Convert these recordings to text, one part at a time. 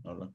Hola.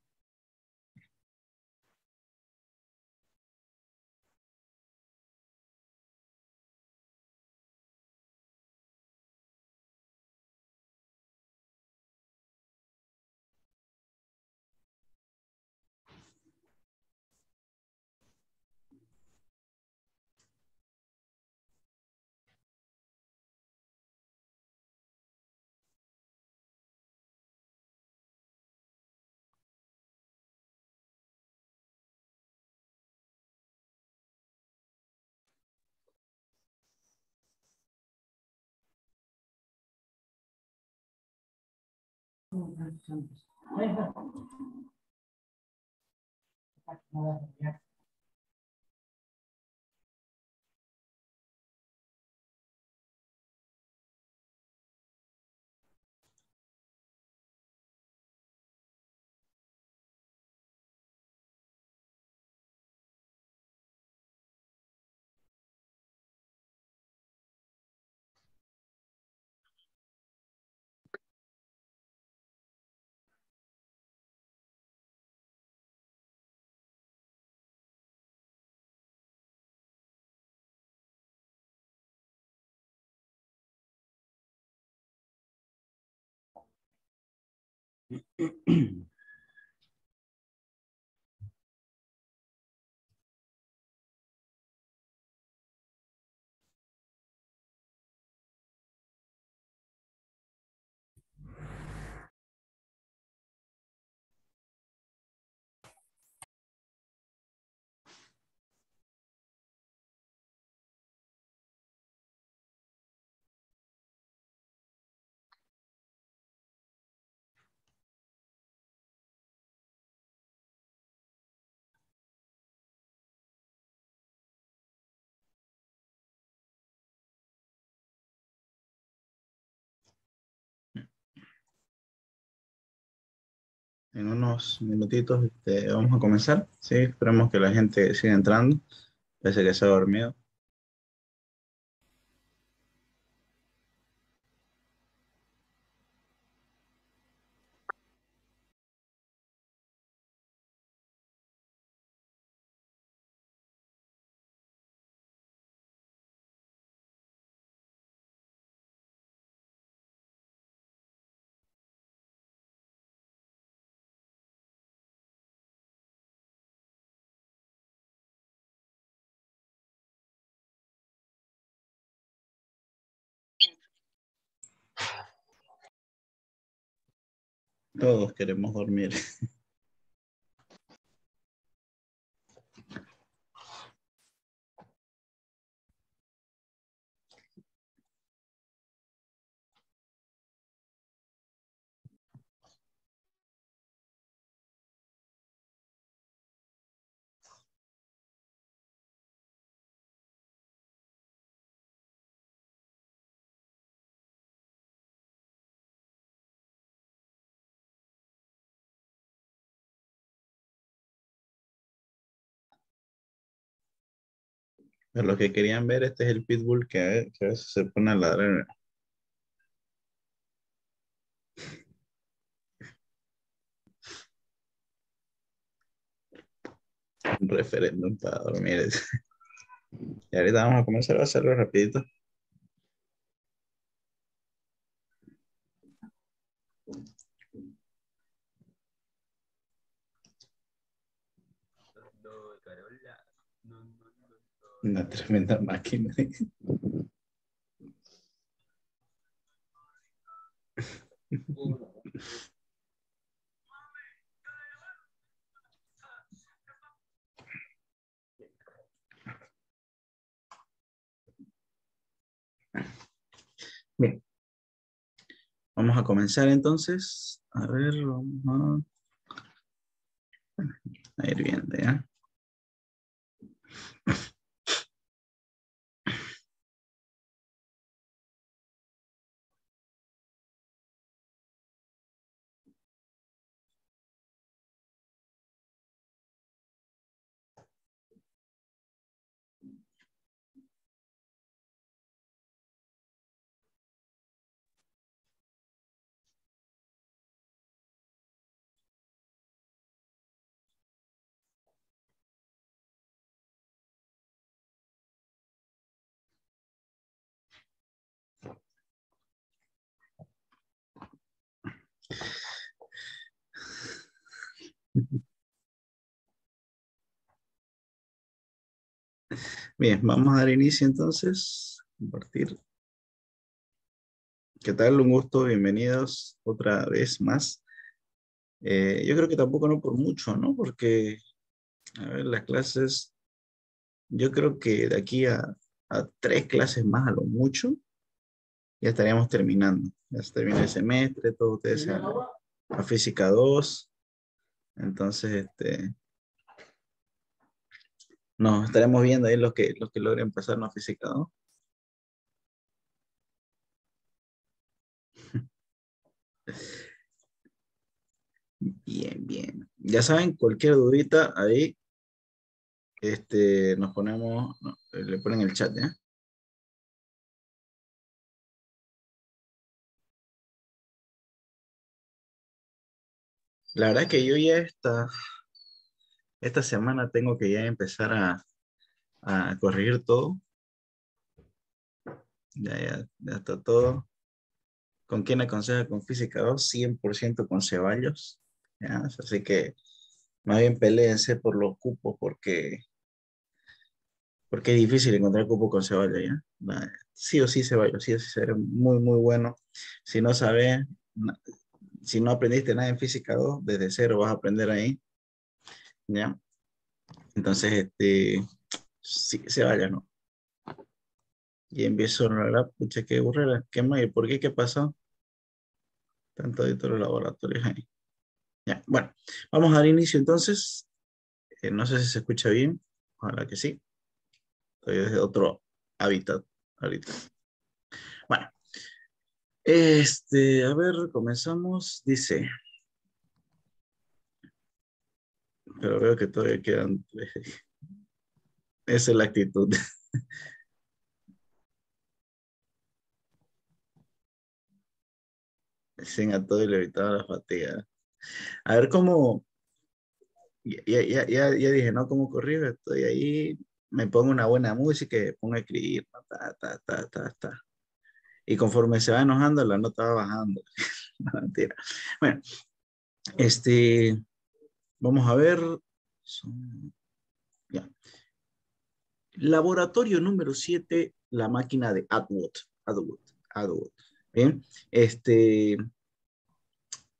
En unos minutitos vamos a comenzar. Sí, esperemos que la gente siga entrando. Parece que se ha dormido. Todos queremos dormir. Pero los que querían ver, este es el pitbull que a veces se pone a ladrar. Un referéndum para dormir. Y ahorita vamos a comenzar a hacerlo rapidito. Una tremenda máquina. Bien, vamos a comenzar entonces. A ver, vamos a ir viendo, ¿ya? Bien, vamos a dar inicio entonces. Compartir. ¿Qué tal? Un gusto, bienvenidos otra vez más. Yo creo que tampoco no por mucho, ¿no? Porque, a ver, las clases, yo creo que de aquí a 3 clases más a lo mucho, ya estaríamos terminando. Ya se termina el semestre, todos ustedes se van a física 2. Entonces, nos estaremos viendo ahí los que logren pasarnos a física 2. Bien, bien. Ya saben, cualquier dudita ahí, nos ponemos, no, le ponen el chat, ¿ya? La verdad que yo ya esta semana tengo que ya empezar a corregir todo. Ya está todo. ¿Con quién aconseja con Física 2? 100% con Ceballos. ¿Ya? Así que más bien peléense por los cupos porque es difícil encontrar cupo con Ceballos, ¿ya? Sí o sí Ceballos, sí o sí será muy, muy bueno. Si no sabes, na- si no aprendiste nada en Física 2, desde cero vas a aprender ahí, ¿ya? Entonces, sí, Ceballos, ¿no? Y empiezo a hablar, pucha, qué burrera, qué mal, ¿por qué? ¿Qué pasó? Tanto de todos los laboratorios ahí. Ya, bueno, vamos a dar inicio entonces. No sé si se escucha bien, ojalá que sí. Estoy desde otro hábitat ahorita. Bueno, a ver, comenzamos. Dice, pero veo que todavía quedan. Esa es la actitud. Sin a todo y le evitaba la fatiga. A ver cómo. Ya dije, ¿no? ¿Cómo corrijo? Estoy ahí, me pongo una buena música y me pongo a escribir. ¿No? Ta. Y conforme se va enojando, la nota va bajando. No, mentira. Bueno, este, vamos a ver. Ya. Laboratorio número 7, la máquina de Atwood. Atwood, Atwood. Bien, este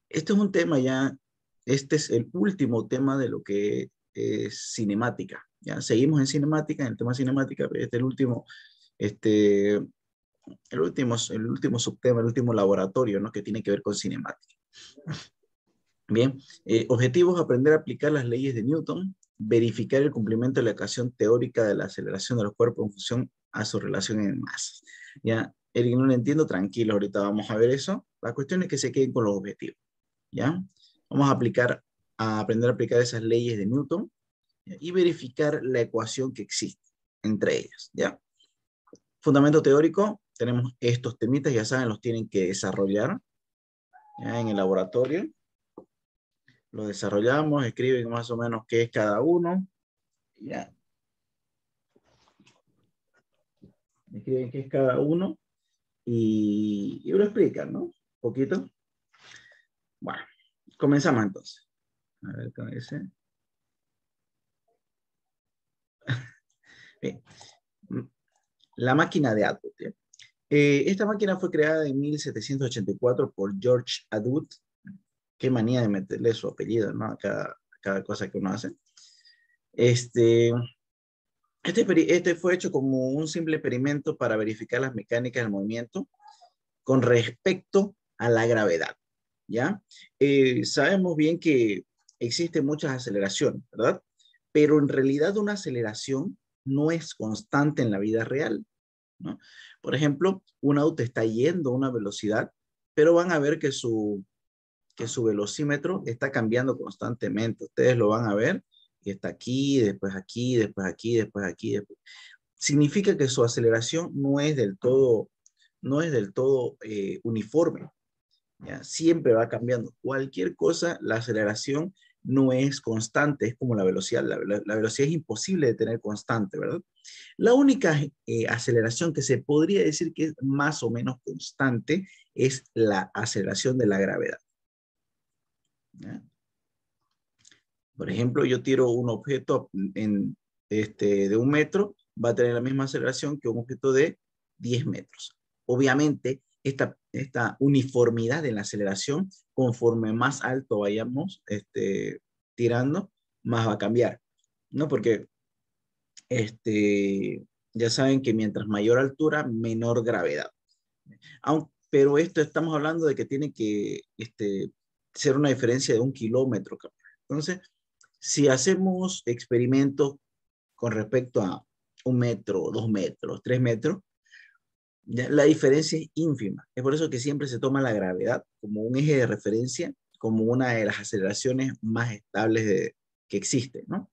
es un tema ya, este es el último tema de lo que es cinemática. Ya, seguimos en cinemática, en el tema cinemática, pero este es este, el último subtema, el último laboratorio, ¿no? Que tiene que ver con cinemática. Bien, objetivos, aprender a aplicar las leyes de Newton, verificar el cumplimiento de la ecuación teórica de la aceleración de los cuerpos en función a su relación en masas. Ya, Eric, no lo entiendo, tranquilo, ahorita vamos a ver eso. La cuestión es que se queden con los objetivos, ¿ya? Vamos a aprender a aplicar esas leyes de Newton, ¿ya? Y verificar la ecuación que existe entre ellas, ¿ya? Fundamento teórico, tenemos estos temitas, ya saben, los tienen que desarrollar, ¿ya? En el laboratorio. Lo desarrollamos, escriben más o menos qué es cada uno, ya, escriben qué es cada uno y lo explican, ¿no? Un poquito. Bueno, comenzamos entonces. A ver, ¿cómo dice? Bien. La máquina de Atwood. ¿Ya? Esta máquina fue creada en 1784 por George Atwood. Qué manía de meterle su apellido, ¿no? A cada cosa que uno hace. Este, este fue hecho como un simple experimento para verificar las mecánicas del movimiento con respecto a la gravedad, ¿ya? Sabemos bien que existen muchas aceleraciones, ¿verdad? Pero en realidad una aceleración no es constante en la vida real, ¿no? Por ejemplo, un auto está yendo a una velocidad, pero van a ver que su velocímetro está cambiando constantemente. Ustedes lo van a ver y está aquí, después aquí, después aquí, después aquí. Después. Significa que su aceleración no es del todo uniforme. ¿Ya? Siempre va cambiando. Cualquier cosa, la aceleración no es constante, es como la velocidad. La velocidad es imposible de tener constante, ¿verdad? La única aceleración que se podría decir que es más o menos constante es la aceleración de la gravedad. ¿Ya? Por ejemplo, yo tiro un objeto de 1 metro va a tener la misma aceleración que un objeto de 10 metros. Obviamente, esta uniformidad en la aceleración, conforme más alto vayamos tirando, más va a cambiar, ¿no? Porque ya saben que mientras mayor altura, menor gravedad. Pero esto estamos hablando de que tiene que ser una diferencia de 1 kilómetro. Entonces, si hacemos experimentos con respecto a 1 metro, 2 metros, 3 metros, ya la diferencia es ínfima. Es por eso que siempre se toma la gravedad como un eje de referencia, como una de las aceleraciones más estables que existe, ¿no?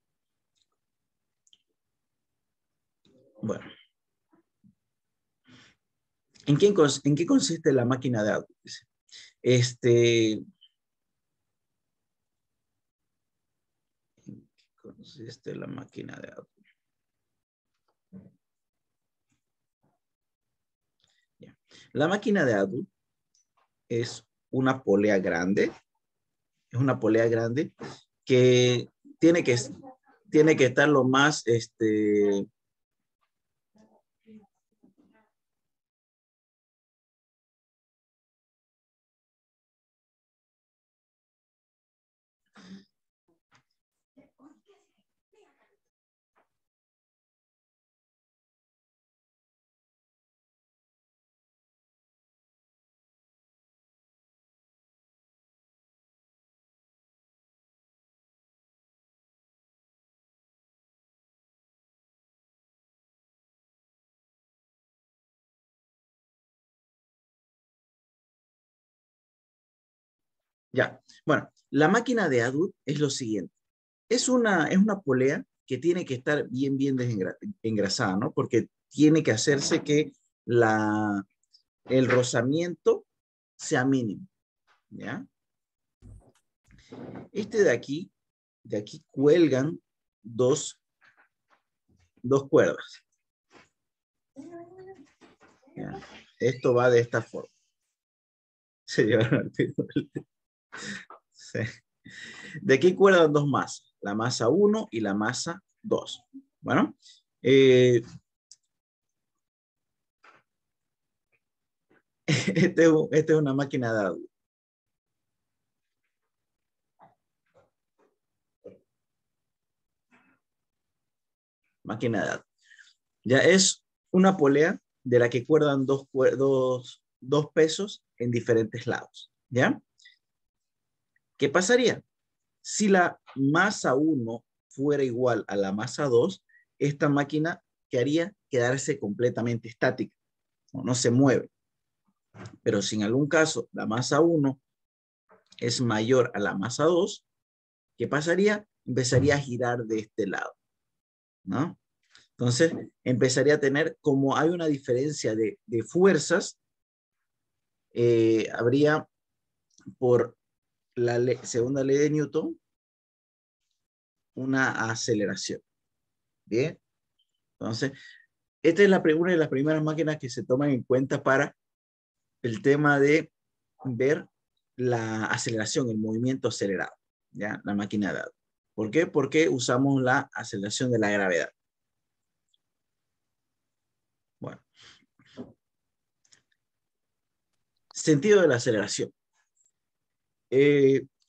Bueno, ¿en qué consiste la máquina de Atwood? ¿En qué consiste la máquina de Atwood? Ya. La máquina de Atwood es una polea grande, que tiene que, tiene que estar lo más, ya. Bueno, la máquina de Atwood es lo siguiente. Es una polea que tiene que estar bien engrasada, ¿no? Porque tiene que hacerse que el rozamiento sea mínimo, ¿ya? De aquí cuelgan dos cuerdas. ¿Ya? Esto va de esta forma. Se llevaron al pie. Sí. De aquí cuelgan dos masas, la masa 1 y la masa 2. Bueno, esta es una máquina de Atwood. Máquina de Atwood. Ya es una polea de la que cuerdan dos pesos en diferentes lados. ¿Ya? ¿Qué pasaría? Si la masa 1 fuera igual a la masa 2, esta máquina quedaría quedarse completamente estática, no se mueve. Pero si en algún caso la masa 1 es mayor a la masa 2, ¿qué pasaría? Empezaría a girar de este lado, ¿no? Entonces, empezaría a tener, como hay una diferencia de fuerzas, habría por la segunda ley de Newton una aceleración. Bien, entonces, esta es una de las primeras máquinas que se toman en cuenta para el tema de ver la aceleración, el movimiento acelerado, ¿ya? La máquina de Atwood. ¿Por qué? Porque usamos la aceleración de la gravedad. Bueno, sentido de la aceleración.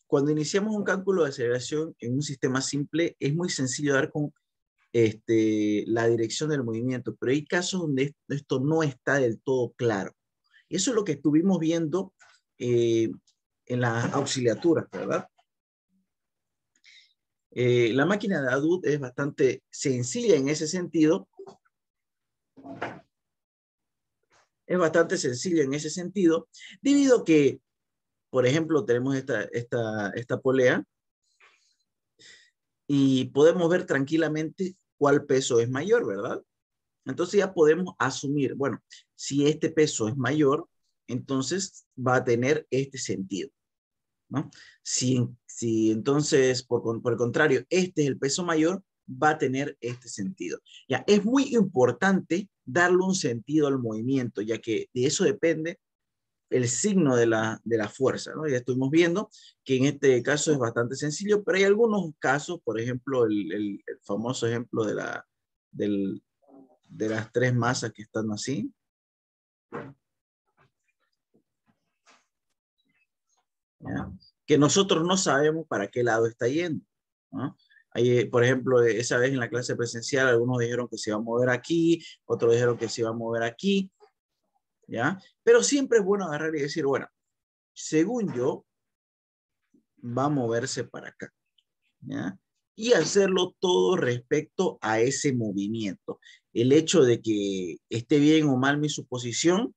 Cuando iniciamos un cálculo de aceleración en un sistema simple, es muy sencillo dar con la dirección del movimiento, pero hay casos donde esto no está del todo claro. Eso es lo que estuvimos viendo en las auxiliaturas, ¿verdad? La máquina de Atwood es bastante sencilla en ese sentido. Es bastante sencilla en ese sentido, debido a que, por ejemplo, tenemos esta polea y podemos ver tranquilamente cuál peso es mayor, ¿verdad? Entonces ya podemos asumir, bueno, si este peso es mayor, entonces va a tener este sentido, ¿no? Si entonces, por el contrario, este es el peso mayor, va a tener este sentido. Ya, es muy importante darle un sentido al movimiento, ya que de eso depende el signo de la fuerza, ¿no? Ya estuvimos viendo que en este caso es bastante sencillo, pero hay algunos casos, por ejemplo, el famoso ejemplo del de las tres masas que están así. ¿Ya? Que nosotros no sabemos para qué lado está yendo, ¿no? Ahí, por ejemplo, esa vez en la clase presencial, algunos dijeron que se iba a mover aquí, otros dijeron que se iba a mover aquí, ¿ya? Pero siempre es bueno agarrar y decir, bueno, según yo, va a moverse para acá, ¿ya? Y hacerlo todo respecto a ese movimiento. El hecho de que esté bien o mal mi suposición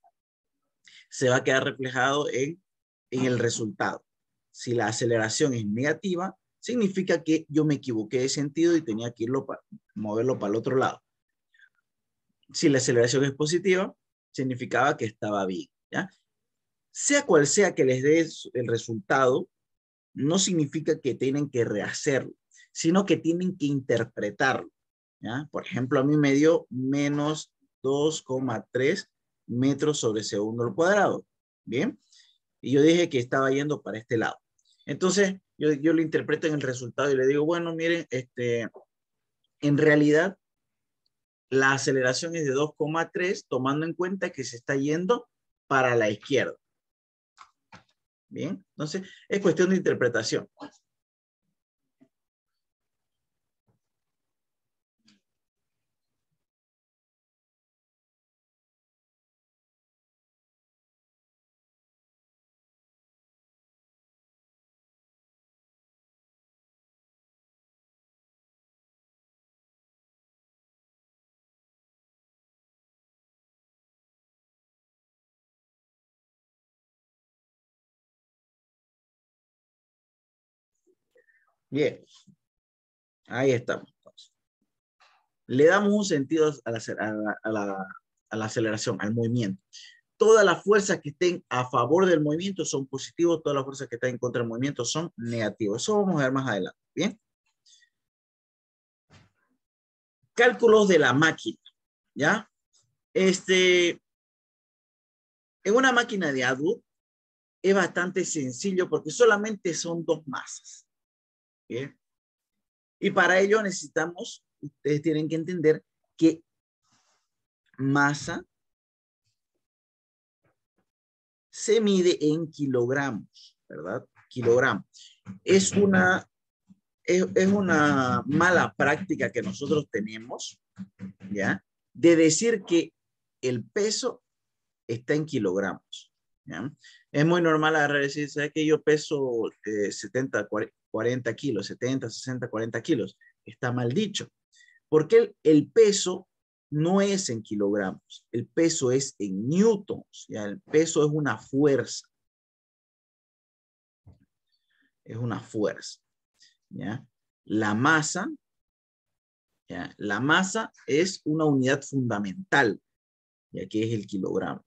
se va a quedar reflejado en el resultado. Si la aceleración es negativa, significa que yo me equivoqué de sentido y tenía que moverlo para el otro lado. Si la aceleración es positiva, significaba que estaba bien, ¿ya? Sea cual sea que les dé el resultado, no significa que tienen que rehacerlo, sino que tienen que interpretarlo, ¿ya? Por ejemplo, a mí me dio menos 2,3 metros sobre segundo al cuadrado, ¿bien? Y yo dije que estaba yendo para este lado. Entonces, yo lo interpreto en el resultado y le digo, bueno, miren, en realidad la aceleración es de 2,3, tomando en cuenta que se está yendo para la izquierda. Bien, entonces es cuestión de interpretación. Bien, ahí estamos. Le damos un sentido a la aceleración, al movimiento. Todas las fuerzas que estén a favor del movimiento son positivos, todas las fuerzas que estén en contra del movimiento son negativos. Eso vamos a ver más adelante. Bien. Cálculos de la máquina, ¿ya? En una máquina de Atwood es bastante sencillo porque solamente son dos masas, ¿bien? Y para ello necesitamos, ustedes tienen que entender que masa se mide en kilogramos, ¿verdad? Kilogramos. Es una mala práctica que nosotros tenemos, ¿ya? De decir que el peso está en kilogramos, ¿ya? Es muy normal agarrar y decir, ¿sabes que yo peso 70, 40 kilos, 70, 60, 40 kilos? Está mal dicho, porque el peso no es en kilogramos, el peso es en newtons, ¿ya? El peso es una fuerza, ¿ya? La masa, ¿ya? La masa es una unidad fundamental, ya que es el kilogramo,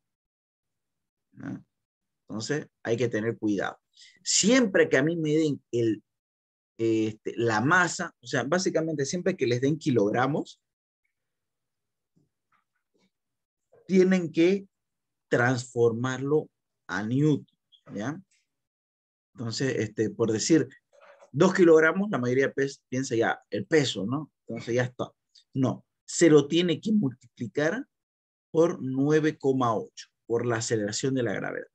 ¿ya? Entonces hay que tener cuidado. Siempre que a mí me den la masa, o sea, básicamente siempre que les den kilogramos, tienen que transformarlo a newton, ¿ya? Entonces, por decir 2 kilogramos, la mayoría piensa ya el peso, ¿no? Entonces ya está. No, se lo tiene que multiplicar por 9,8, por la aceleración de la gravedad,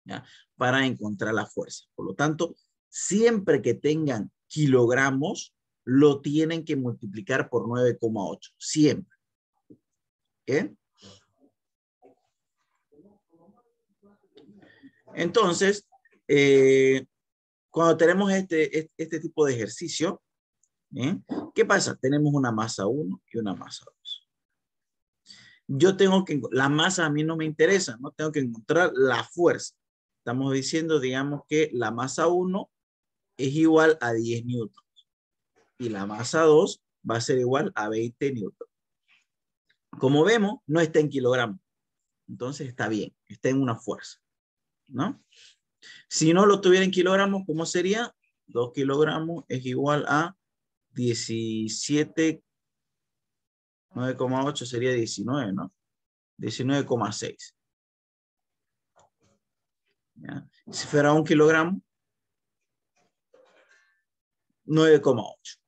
¿ya? Para encontrar la fuerza. Por lo tanto, siempre que tengan kilogramos, lo tienen que multiplicar por 9,8, siempre. ¿Ok? Entonces, cuando tenemos este tipo de ejercicio, ¿eh? ¿Qué pasa? Tenemos una masa 1 y una masa 2. Yo tengo que, la masa a mí no me interesa, no tengo que encontrar la fuerza. Estamos diciendo, digamos que la masa 1 es igual a 10 newtons y la masa 2 va a ser igual a 20 newtons. Como vemos, no está en kilogramos, entonces está bien, está en una fuerza, ¿no? Si no lo tuviera en kilogramos, ¿cómo sería? 2 kilogramos es igual a 17, 9,8 sería 19, ¿no? 19,6. ¿Ya? Si fuera 1 kilogramo, 9,8.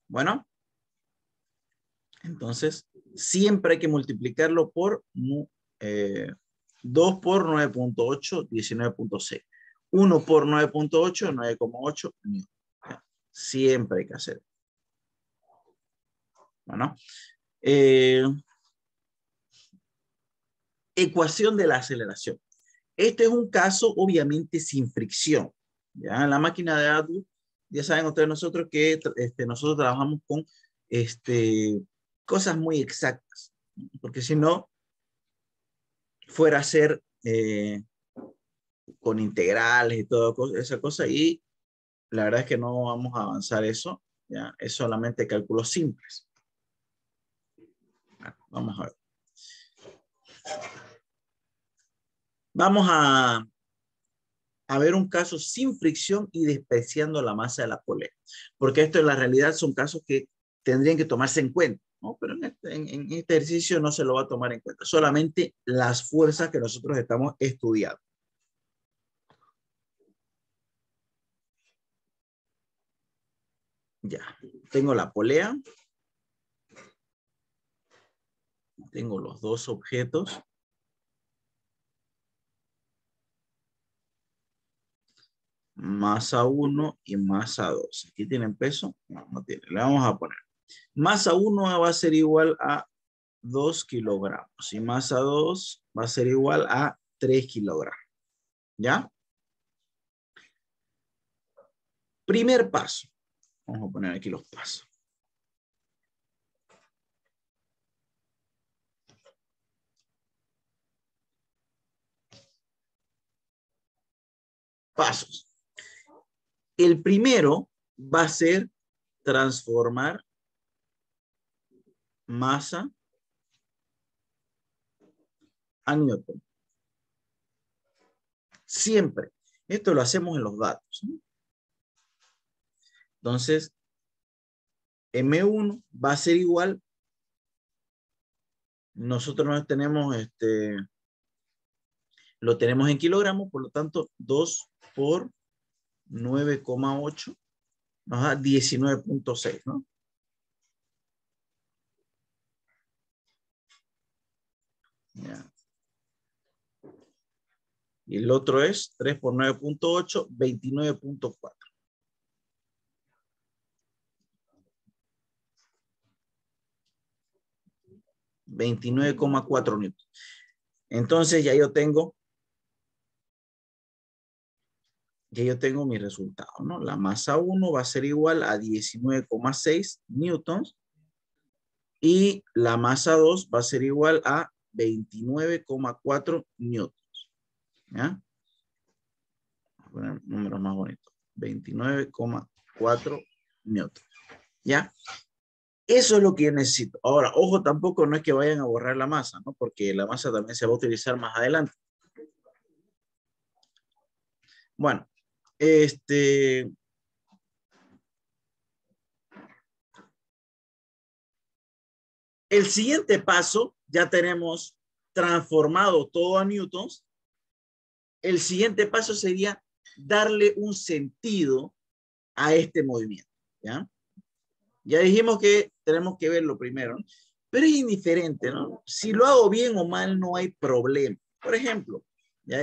Bueno, entonces siempre hay que multiplicarlo por 2 por 9.8, 19.6. 1 por 9.8, 9,8 newton. Siempre hay que hacer. Bueno, ecuación de la aceleración. Este es un caso obviamente sin fricción. ¿Ya? En la máquina de Atwood, ya saben ustedes nosotros que nosotros trabajamos con cosas muy exactas, porque si no, fuera a ser con integrales y toda esa cosa, y la verdad es que no vamos a avanzar eso, ¿ya? Es solamente cálculos simples. Bueno, vamos a ver. Vamos a ver un caso sin fricción y despreciando la masa de la polea, porque esto en la realidad son casos que tendrían que tomarse en cuenta, ¿no? Pero en este ejercicio no se lo va a tomar en cuenta, solamente las fuerzas que nosotros estamos estudiando. Ya, tengo la polea, tengo los dos objetos, masa 1 y masa 2. ¿Aquí tienen peso? No, no tiene. Le vamos a poner. Masa 1 va a ser igual a 2 kilogramos y masa 2 va a ser igual a 3 kilogramos. ¿Ya? Primer paso. Vamos a poner aquí los pasos. Pasos. El primero va a ser transformar masa a newton. Siempre. Esto lo hacemos en los datos, ¿no? Entonces, M1 va a ser igual. Nosotros no tenemos lo tenemos en kilogramos, por lo tanto, 2 por 9,8 nos da 19.6, ¿no? Ya. Y el otro es 3 por 9.8, 29.4. 29,4 newton. Entonces ya yo tengo mi resultado, ¿no? La masa 1 va a ser igual a 19,6 newtons y la masa 2 va a ser igual a 29,4 newtons. ¿Ya? Voy a poner números más bonitos. 29,4 newtons. ¿Ya? Eso es lo que yo necesito. Ahora, ojo, tampoco no es que vayan a borrar la masa, ¿no? Porque la masa también se va a utilizar más adelante. Bueno, el siguiente paso, ya tenemos transformado todo a newtons. El siguiente paso sería darle un sentido a este movimiento, ¿ya? Ya dijimos que tenemos que verlo primero, ¿no? Pero es indiferente, ¿no? Si lo hago bien o mal, no hay problema. Por ejemplo, ya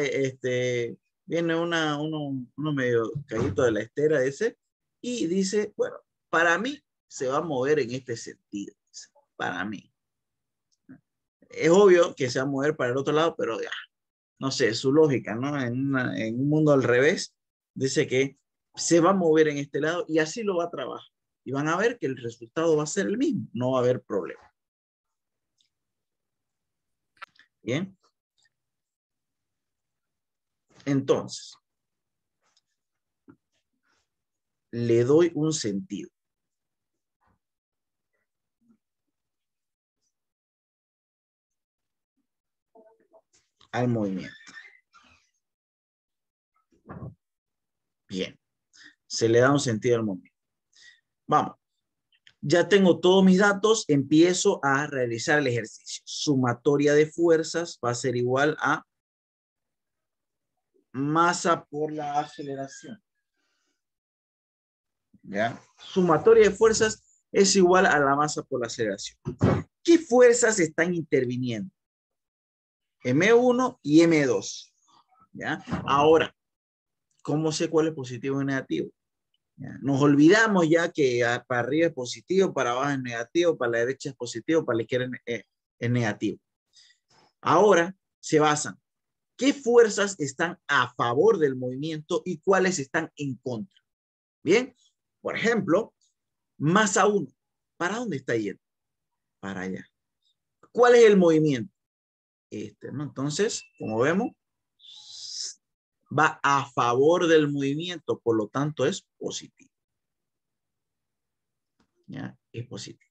viene uno medio caído de la estera ese y dice, bueno, para mí se va a mover en este sentido. Para mí. Es obvio que se va a mover para el otro lado, pero ya, no sé, su lógica, ¿no? En un mundo al revés, dice que se va a mover en este lado y así lo va a trabajar. Y van a ver que el resultado va a ser el mismo, no va a haber problema. Bien. Entonces, le doy un sentido. Al movimiento. Bien. Se le da un sentido al movimiento. Vamos. Ya tengo todos mis datos, empiezo a realizar el ejercicio. Sumatoria de fuerzas va a ser igual a masa por la aceleración. ¿Ya? Sumatoria de fuerzas es igual a la masa por la aceleración. ¿Qué fuerzas están interviniendo? M1 y M2. ¿Ya? Ahora, ¿cómo sé cuál es positivo y negativo? ¿Ya? Nos olvidamos ya que para arriba es positivo, para abajo es negativo, para la derecha es positivo, para la izquierda es negativo. Ahora se basan. ¿Qué fuerzas están a favor del movimiento y cuáles están en contra? Bien, por ejemplo, masa 1. ¿Para dónde está yendo? Para allá. ¿Cuál es el movimiento? ¿No? Entonces, como vemos, va a favor del movimiento, por lo tanto es positivo. ¿Ya? Es positivo.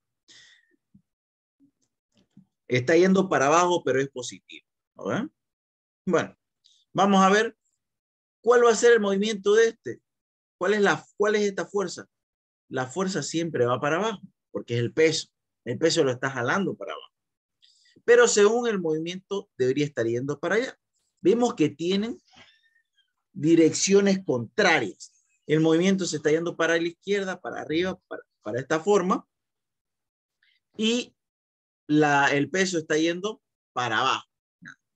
Está yendo para abajo, pero es positivo. ¿No? Bueno, vamos a ver cuál va a ser el movimiento de este. ¿Cuál es esta fuerza? La fuerza siempre va para abajo, porque es el peso. El peso lo está jalando para abajo. Pero según el movimiento, debería estar yendo para allá. Vemos que tienen direcciones contrarias. El movimiento se está yendo para la izquierda, para arriba, para esta forma. Y el peso está yendo para abajo.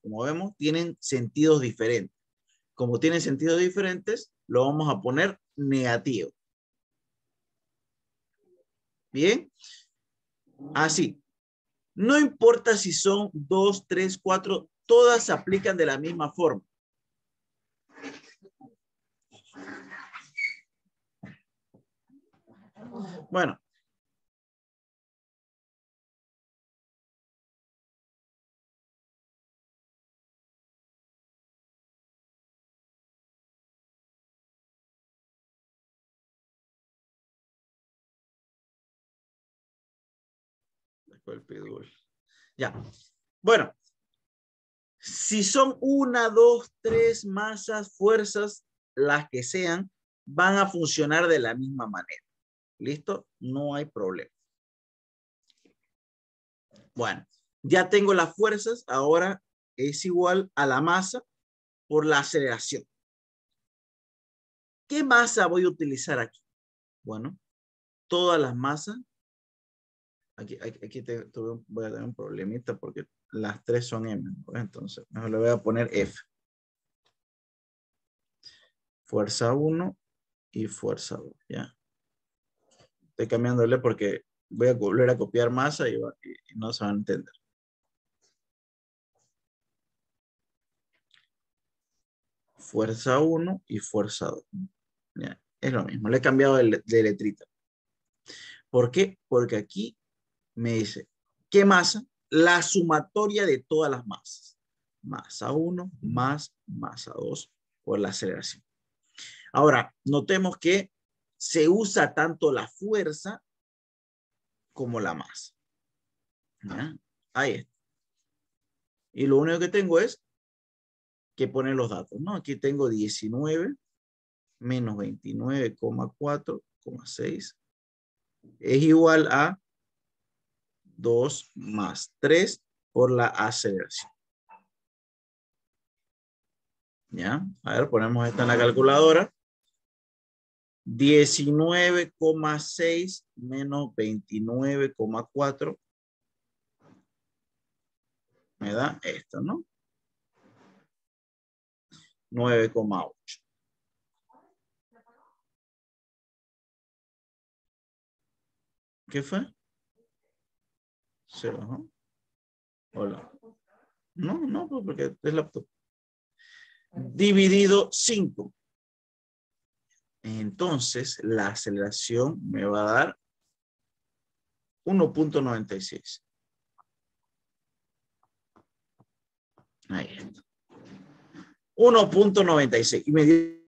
Como vemos, tienen sentidos diferentes. Como tienen sentidos diferentes, lo vamos a poner negativo. Bien. Así. No importa si son 2, 3, 4, todas se aplican de la misma forma. Bueno. Ya. Bueno. Si son 1, 2, 3 masas, fuerzas, las que sean, van a funcionar de la misma manera. ¿Listo? No hay problema. Bueno, ya tengo las fuerzas, ahora es igual a la masa por la aceleración. ¿Qué masa voy a utilizar aquí? Bueno, todas las masas. Aquí voy a tener un problemita porque las 3 son M. Entonces, mejor le voy a poner F. Fuerza 1 y fuerza 2, ¿ya? Estoy cambiándole porque voy a volver a copiar masa y no se van a entender. Fuerza 1 y fuerza 2. ¿Ya? Es lo mismo, le he cambiado de letrita. ¿Por qué? Porque aquí me dice, ¿qué masa? La sumatoria de todas las masas. Masa 1 más masa 2 por la aceleración. Ahora, notemos que se usa tanto la fuerza como la masa. ¿Ya? Ahí está. Y lo único que tengo es que poner los datos, ¿no? Aquí tengo 19 menos 29,4,6 es igual a 2 más 3 por la aceleración. ¿Ya? A ver, ponemos esta en la calculadora. 19,6 menos 29,4 me da esto, ¿no? 9,8. ¿Qué fue? 0, ¿no? Hola. No, porque es laptop. Dividido 5. Entonces, la aceleración me va a dar 1,96. Ahí está. 1,96. Y me dio